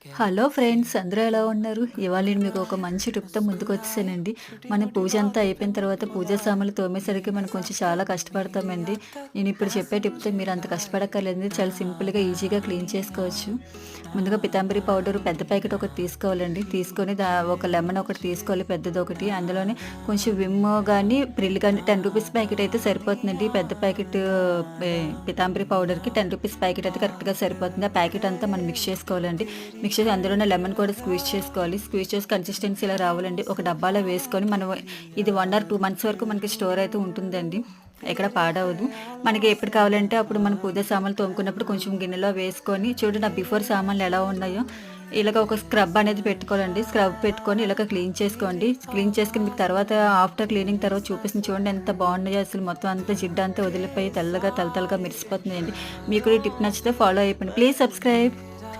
Hello friends, అందరూ ఎలా ఉన్నారు? ఇవాళ నేను మీకు ఒక మంచి టిప్‌తో ముందుకొచ్చేసానండి. మన పూజ అంతా అయిపోయిన తర్వాత పూజా సామాన్లు తోమేసరికి మనం కొంచెం చాలా కష్టపడతామండి. నేనిప్పుడు చెప్పే టిప్‌తో మీరు అంత కష్టపడక్కర్లేదండి. చాలా సింపుల్‌గా, ఈజీగా క్లీన్ చేసుకోవచ్చు. ముందుగా పితాంబరి పౌడర్ పెద్ద ప్యాకెట్ ఒకటి తీసుకోవాలండి. తీసుకొని ఒక లెమన్ ఒకటి తీసుకోవాలి, పెద్దదొకటి. అందులోనే కొంచెం విమ్ గాని, ప్రిల్ గాని రూ. 10 ప్యాకెట్ అయితే సరిపోతుందండి. పెద్ద ప్యాకెట్ పితాంబరి పౌడర్‌కి రూ. 10 ప్యాకెట్ అయితే కరెక్ట్‌గా సరిపోతుంది. ఆ ప్యాకెట్ అంతా మనం మిక్స్ చేసుకోవాలండి. మిక్స్ చేసి అందులోనే లెమన్ కూడా స్క్వీజ్ చేసుకోవాలి. స్క్వీజ్ చేసి కన్సిస్టెన్సీ ఇలా రావాలండి. ఒక డబ్బాలో వేసుకొని మనం ఇది 1 ఆర్ 2 మంత్స్ వరకు మనకి స్టోర్ అయితే ఉంటుందండి. ఎక్కడ పాడవదు. మనకి ఎప్పుడు కావాలంటే అప్పుడు మనం పూజ సామాన్లు తోముకున్నప్పుడు కొంచెం గిన్నెలో వేసుకొని చూడండి, నా బిఫోర్ సామాన్లు ఎలా ఉన్నాయో ఇలాగ ఒక స్క్రబ్ అనేది పెట్టుకోవాలండి. స్క్రబ్ పెట్టుకొని ఇలాగ క్లీన్ చేసుకోండి. క్లీన్ చేసుకొని మీకు తర్వాత ఆఫ్టర్ క్లీనింగ్ తర్వాత చూపిస్తుంది చూడండి, ఎంత బాగున్నాయో. అసలు మొత్తం అంతా జిడ్డు అంతా వదిలిపోయి తెల్లగా తలతలగా మెరిసిపోతున్నాయండి. మీకు ఈ టిప్ నచ్చితే ఫాలో అయిపోండి. Please subscribe.